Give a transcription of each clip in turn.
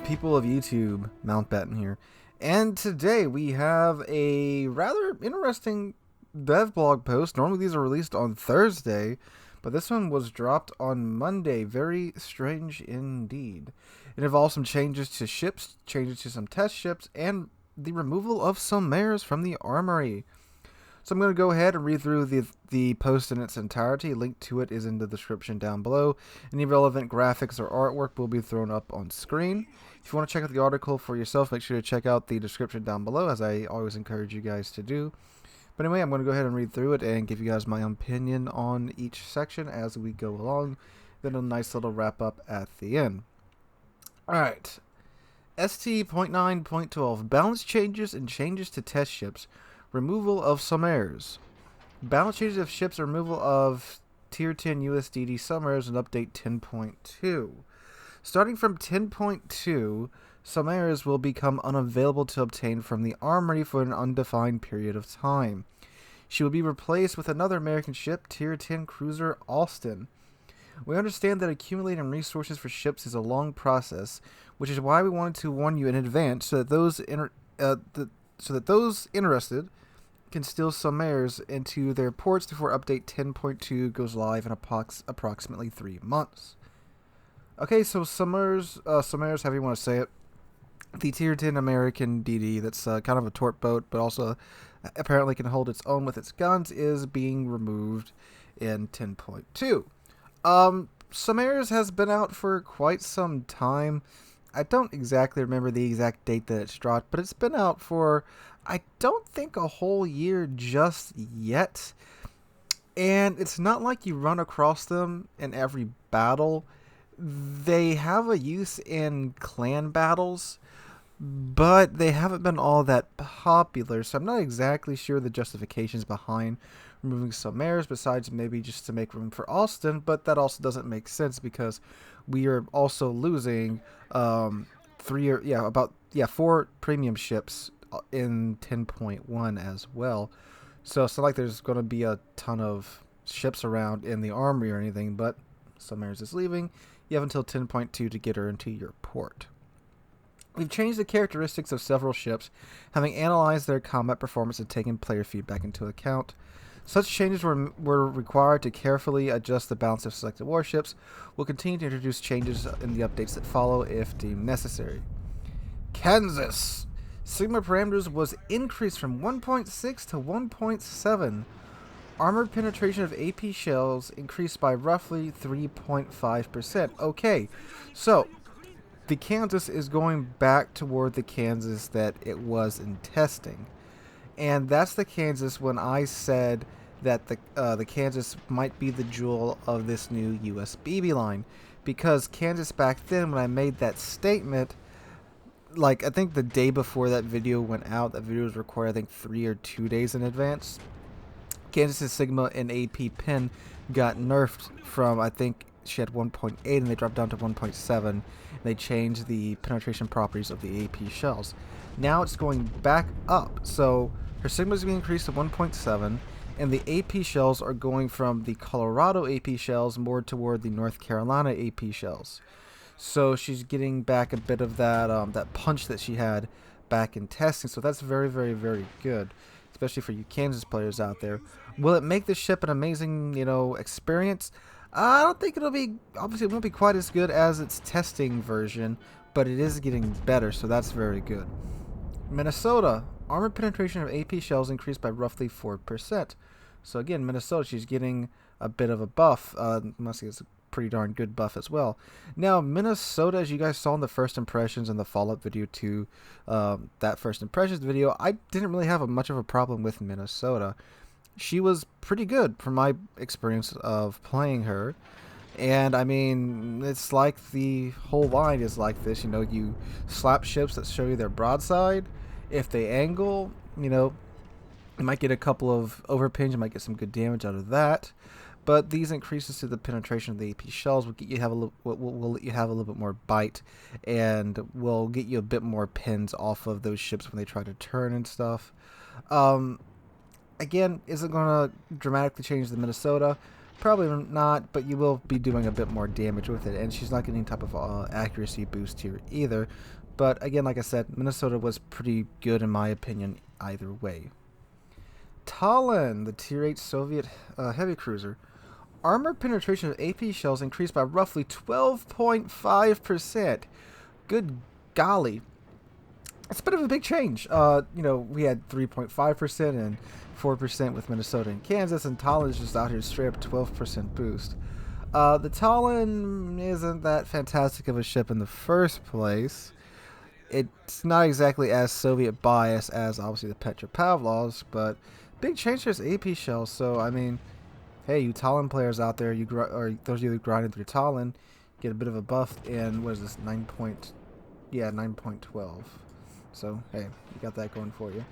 people of YouTube? Mountbatten here. And today we have a rather interesting DevBlog post. Normally these are released on Thursday, but this one was dropped on Monday. Very strange indeed. It involves some changes to ships, changes to some test ships, and the removal of some mares from the armory. So I'm going to go ahead and read through the post in its entirety. Link to it is in the description down below. Any relevant graphics or artwork will be thrown up on screen. If you want to check out the article for yourself, make sure to check out the description down below, as I always encourage you guys to do. But anyway, I'm going to go ahead and read through it and give you guys my opinion on each section as we go along. Then a nice little wrap up at the end. Alright. ST.9.12 Balance changes and changes to test ships. Removal of some errors. Balance changes of ships, removal of Tier 10 USDD summers, and update 10.2. Starting from 10.2, some errors will become unavailable to obtain from the armory for an undefined period of time. She will be replaced with another American ship, Tier 10 cruiser Alston. We understand that accumulating resources for ships is a long process, which is why we wanted to warn you in advance so that those interested can steal some mares into their ports before update 10.2 goes live in approximately 3 months. Okay, so Summers, however you want to say it, the Tier 10 American DD that's kind of a torp boat, but also apparently can hold its own with its guns, is being removed in 10.2. Summers has been out for quite some time. I don't exactly remember the exact date that it's dropped, but it's been out for, I don't think, a whole year just yet. And it's not like you run across them in every battle. They have a use in clan battles, but they haven't been all that popular, so I'm not exactly sure the justifications behind removing some mares, besides maybe just to make room for Alston, but that also doesn't make sense because we are also losing 4 premium ships in 10.1 as well. So it's not like there's going to be a ton of ships around in the armory or anything, but Summers is leaving. You have until 10.2 to get her into your port. We've changed the characteristics of several ships, having analyzed their combat performance and taken player feedback into account. Such changes were required to carefully adjust the balance of selected warships. We'll continue to introduce changes in the updates that follow if deemed necessary. Kansas! Sigma parameters was increased from 1.6 to 1.7. Armored penetration of AP shells increased by roughly 3.5%. Okay, so the Kansas is going back toward the Kansas that it was in testing. And that's the Kansas when I said that the Kansas might be the jewel of this new US BB line. Because Kansas back then, when I made that statement, like I think the day before that video went out, that video was recorded I think 3 or 2 days in advance. Kansas's Sigma and AP pin got nerfed from, I think she had 1.8 and they dropped down to 1.7. And they changed the penetration properties of the AP shells. Now it's going back up. So her Sigma is being increased to 1.7, and the AP shells are going from the Colorado AP shells more toward the North Carolina AP shells. So she's getting back a bit of that punch that she had back in testing. So that's very, very, very good, especially for you Kansas players out there. Will it make the ship an amazing, experience? I don't think it'll be. Obviously, it won't be quite as good as its testing version, but it is getting better, so that's very good. Minnesota. Armored penetration of AP shells increased by roughly 4%. So again, Minnesota, she's getting a bit of a buff. Must say it's a pretty darn good buff as well. Now, Minnesota, as you guys saw in the first impressions and the follow-up video to that first impressions video, I didn't really have much of a problem with Minnesota. She was pretty good from my experience of playing her. And I mean, it's like the whole line is like this. You slap ships that show you their broadside. If they angle, you might get a couple of overpins. You might get some good damage out of that. But these increases to the penetration of the AP shells will get you will let you have a little bit more bite, and will get you a bit more pins off of those ships when they try to turn and stuff. Again, isn't going to dramatically change the Minnesota, Probably not, but you will be doing a bit more damage with it, and she's not getting any type of accuracy boost here either. But again, like I said, Minnesota was pretty good in my opinion either way. Talon, the Tier 8 Soviet heavy cruiser. Armor penetration of AP shells increased by roughly 12.5%. Good golly. It's a bit of a big change. We had 3.5% and 4% with Minnesota and Kansas, and Talon is just out here straight up 12% boost. The Talon isn't that fantastic of a ship in the first place. It's not exactly as Soviet biased as obviously the Petropavlovs, but big change to its AP shells. So I mean, hey, you Talon players out there, or those of you that grinded through Talon, get a bit of a buff in what is this 9.12. So hey, you got that going for you.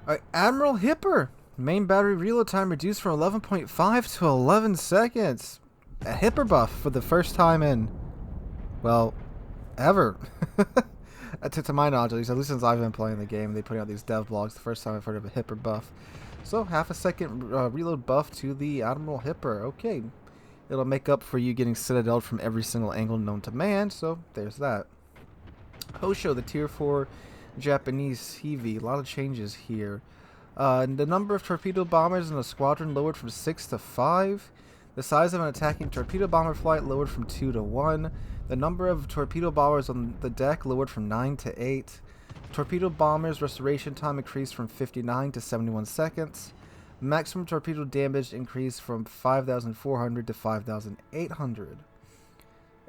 Alright, Admiral Hipper. Main battery reload time reduced from 11.5 to 11 seconds. A Hipper buff for the first time in, well, ever. To my knowledge, at least since I've been playing the game, they put out these dev blogs. The first time I've heard of a Hipper buff. So half a second reload buff to the Admiral Hipper. Okay, it'll make up for you getting citadeled from every single angle known to man. So there's that. Hosho, the Tier 4 Japanese Heavy. A lot of changes here. The number of torpedo bombers in the squadron lowered from 6 to 5. The size of an attacking torpedo bomber flight lowered from 2 to 1. The number of torpedo bombers on the deck lowered from 9 to 8. Torpedo bombers restoration time increased from 59 to 71 seconds. Maximum torpedo damage increased from 5,400 to 5,800.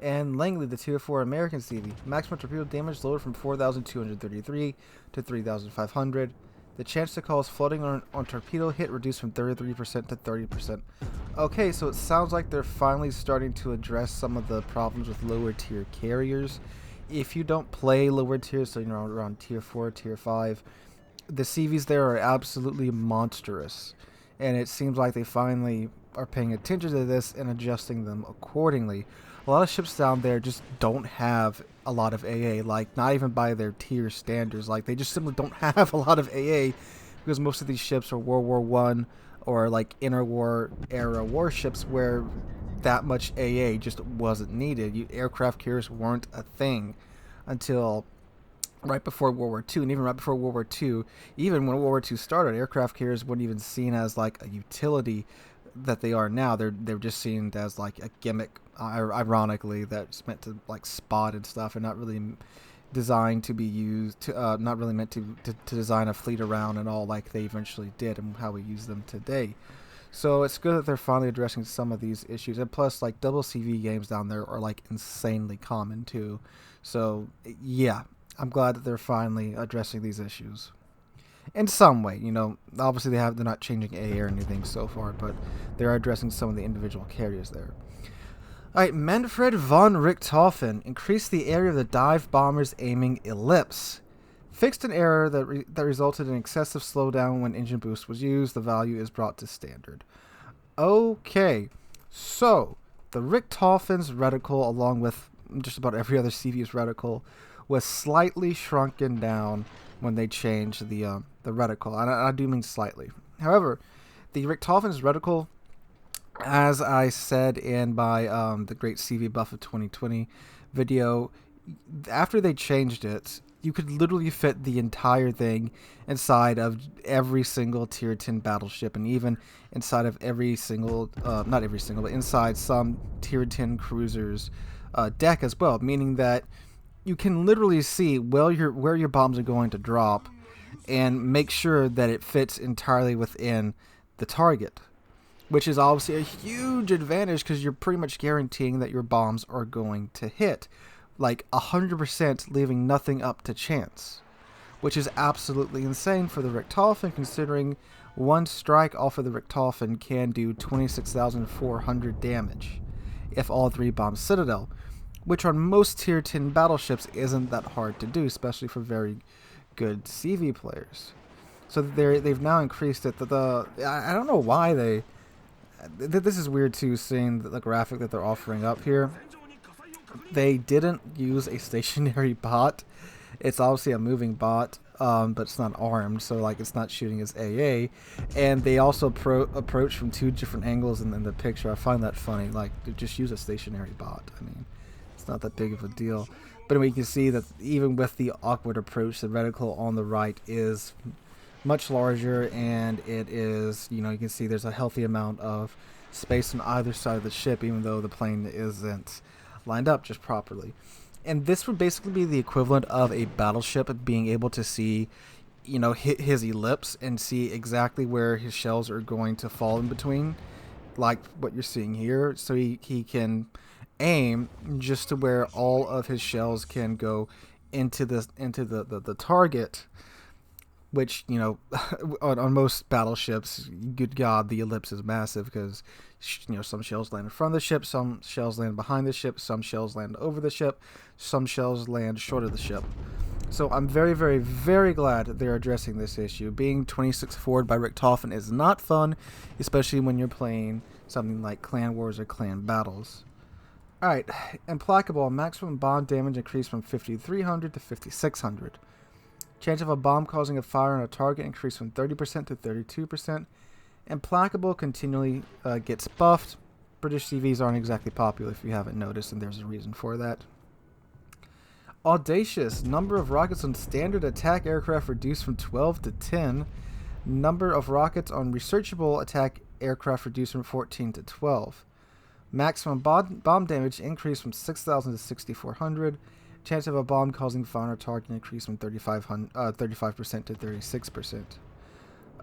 And Langley, the Tier 4 American CV. Maximum torpedo damage lowered from 4,233 to 3,500. The chance to cause flooding on torpedo hit reduced from 33% to 30%. Okay, so it sounds like they're finally starting to address some of the problems with lower tier carriers. If you don't play lower tiers, so you know, around Tier 4, Tier 5, the CVs there are absolutely monstrous. And it seems like they finally are paying attention to this and adjusting them accordingly. A lot of ships down there just don't have a lot of AA, like not even by their tier standards. Like they just simply don't have a lot of AA because most of these ships are World War I or like interwar era warships where that much AA just wasn't needed. Aircraft carriers weren't a thing until right before World War II, and even right before World War II, even when World War II started, aircraft carriers weren't even seen as like a utility that they are now. They're just seen as like a gimmick, ironically, that's meant to like spot and stuff, and not really designed to be used to, not really meant to design a fleet around and all like they eventually did and how we use them today. So it's good that they're finally addressing some of these issues, and plus like double CV games down there are like insanely common too. So yeah, I'm glad that they're finally addressing these issues in some way. You know, obviously they're not changing AA or anything so far, but they're addressing some of the individual carriers there. Alright, Manfred Von Richthofen increased the area of the dive bomber's aiming ellipse. Fixed an error that resulted in excessive slowdown when engine boost was used. The value is brought to standard. Okay, so the Richthofen's reticle, along with just about every other CV's reticle, was slightly shrunken down when they changed the reticle. And I do mean slightly. However, the Richthofen's reticle, as I said in my the Great CV Buff of 2020 video, after they changed it, you could literally fit the entire thing inside of every single Tier 10 battleship, and even inside of every single, not every single, but inside some Tier 10 cruisers deck as well, meaning that you can literally see where your bombs are going to drop and make sure that it fits entirely within the target, which is obviously a huge advantage because you're pretty much guaranteeing that your bombs are going to hit, like 100%, leaving nothing up to chance, which is absolutely insane for the Richthofen, considering one strike off of the Richthofen can do 26,400 damage if all three bomb Citadel, which on most Tier 10 battleships isn't that hard to do, especially for very good CV players. So they've now increased it. I don't know why they... This is weird too, seeing the graphic that they're offering up here. They didn't use a stationary bot. It's obviously a moving bot. but it's not armed, so like it's not shooting as AA. And they also approach from 2 different angles in the picture. I find that funny. Like, just use a stationary bot. I mean, it's not that big of a deal. But anyway, you can see that even with the awkward approach, the reticle on the right is much larger, and it is, you can see there's a healthy amount of space on either side of the ship, even though the plane isn't lined up just properly. And this would basically be the equivalent of a battleship being able to see, hit his ellipse and see exactly where his shells are going to fall in between, like what you're seeing here. So he can aim just to where all of his shells can go into the target, which, on most battleships, good God, the ellipse is massive because, some shells land in front of the ship, some shells land behind the ship, some shells land over the ship, some shells land short of the ship. So I'm very, very, very glad that they're addressing this issue. Being 26 forward by Richthofen is not fun, especially when you're playing something like Clan Wars or Clan Battles. Alright, Implacable, maximum bomb damage increased from 5,300 to 5,600. Chance of a bomb causing a fire on a target increased from 30% to 32%. Implacable continually gets buffed. British CVs aren't exactly popular if you haven't noticed, and there's a reason for that. Audacious, number of rockets on standard attack aircraft reduced from 12 to 10. Number of rockets on researchable attack aircraft reduced from 14 to 12. Maximum bomb damage increased from 6,000 to 6,400. Chance of a bomb causing fire on a target increased from 35% to 36%.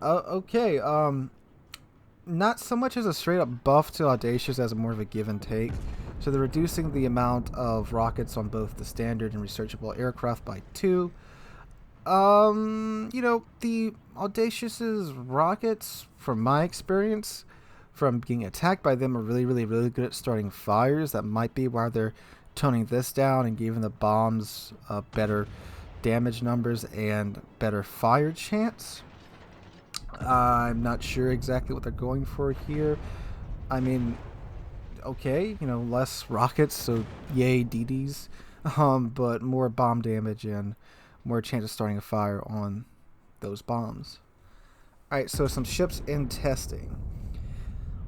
Okay, not so much as a straight up buff to Audacious as more of a give and take. So they're reducing the amount of rockets on both the standard and researchable aircraft by 2. The Audacious's rockets, from my experience, from being attacked by them, are really, really, really good at starting fires. That might be why they're toning this down and giving the bombs better damage numbers and better fire chance. I'm not sure exactly what they're going for here. I mean, okay, less rockets, so yay DDs, but more bomb damage and more chance of starting a fire on those bombs. Alright, so some ships in testing.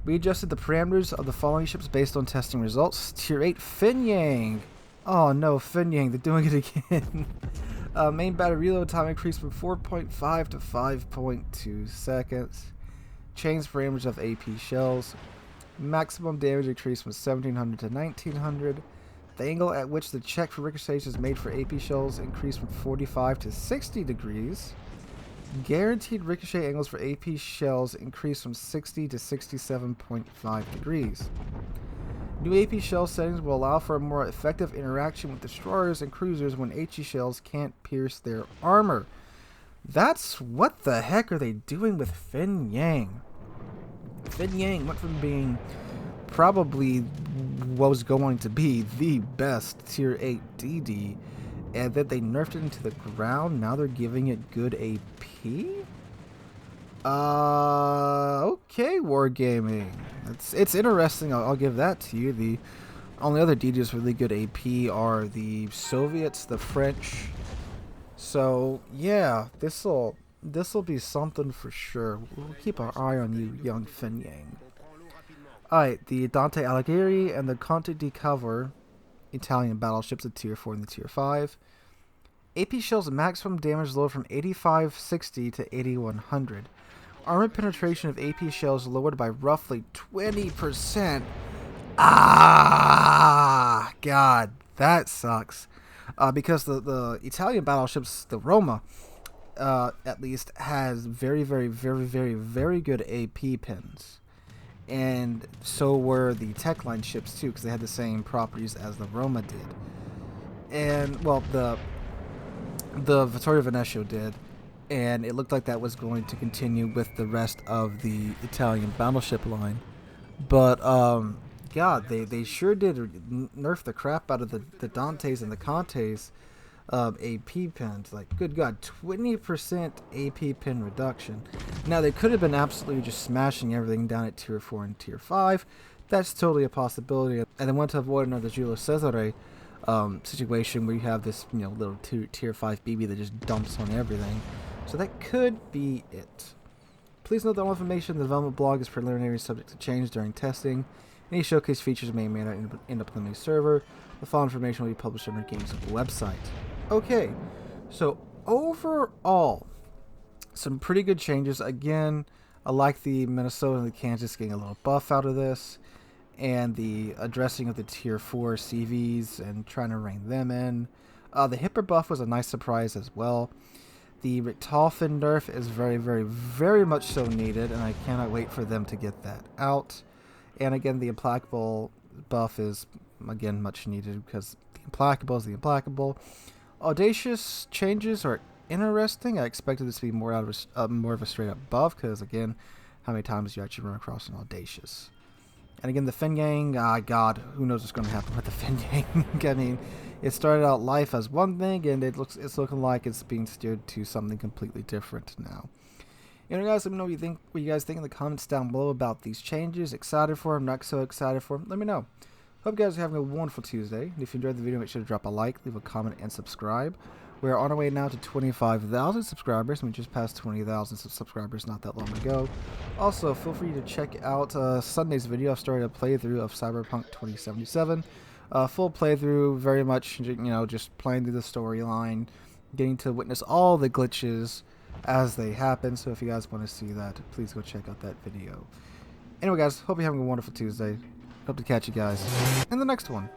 We adjusted the parameters of the following ships based on testing results. Tier 8, Finyang. Oh no, Finyang, they're doing it again. Main battery reload time increased from 4.5 to 5.2 seconds. Change parameters of AP shells. Maximum damage increased from 1700 to 1900. The angle at which the check for ricochets is made for AP shells increased from 45 to 60 degrees. Guaranteed ricochet angles for AP shells increased from 60 to 67.5 degrees. New AP shell settings will allow for a more effective interaction with destroyers and cruisers when HE shells can't pierce their armor. What the heck are they doing with Finyang? Finyang went from being probably what was going to be the best Tier 8 DD, and then they nerfed it into the ground. Now they're giving it good AP? Okay, Wargaming. It's interesting, I'll give that to you. The only other DDs with really good AP are the Soviets, the French. So, yeah, this'll be something for sure. We'll keep our eye on you, young Finyang. Alright, the Dante Alighieri and the Conte di Cavour Italian battleships at Tier 4 and the Tier 5. AP shells maximum damage lowered from 8560 to 8100. Armor penetration of AP shells lowered by roughly 20%. Ah, God, that sucks. Because the Italian battleships, the Roma, at least, has very, very, very, very, very good AP pins. And so were the Tech Line ships too, because they had the same properties as the Roma did. And, well, the Vittorio Veneto did. And it looked like that was going to continue with the rest of the Italian battleship line. But, God, they sure did nerf the crap out of the Dantes and the Contes AP pins. Like, good God, 20% AP pin reduction. Now, they could have been absolutely just smashing everything down at Tier 4 and Tier 5. That's totally a possibility. And they want to avoid another Giulio Cesare situation where you have this, little tier 5 BB that just dumps on everything. So that could be it. Please note that all information in the development blog is preliminary, subject to change during testing. Any showcase features may or may not end up on the new server. The following information will be published on our game's website. Okay, so overall, some pretty good changes. Again, I like the Minnesota and the Kansas getting a little buff out of this, and the addressing of the tier 4 CVs and trying to rein them in. The Hipper buff was a nice surprise as well. The Richthofen nerf is very, very, very much so needed, and I cannot wait for them to get that out. And again, the Implacable buff is, again, much needed because the Implacable is the Implacable. Audacious changes are interesting. I expected this to be more of a straight-up buff because, again, how many times do you actually run across an Audacious? And again, the Fin Gang, God, who knows what's going to happen with the Fin Gang? I mean, it started out life as one thing, and it's looking like it's being steered to something completely different now. Guys, let me know what you guys think in the comments down below about these changes. Excited for them, not so excited for them? Let me know. Hope you guys are having a wonderful Tuesday. And if you enjoyed the video, make sure to drop a like, leave a comment, and subscribe. We're on our way now to 25,000 subscribers. We just passed 20,000 subscribers not that long ago. Also, feel free to check out Sunday's video. I've started a playthrough of Cyberpunk 2077. Full playthrough, very much, just playing through the storyline, getting to witness all the glitches as they happen. So if you guys want to see that, please go check out that video. Anyway, guys, hope you're having a wonderful Tuesday. Hope to catch you guys in the next one.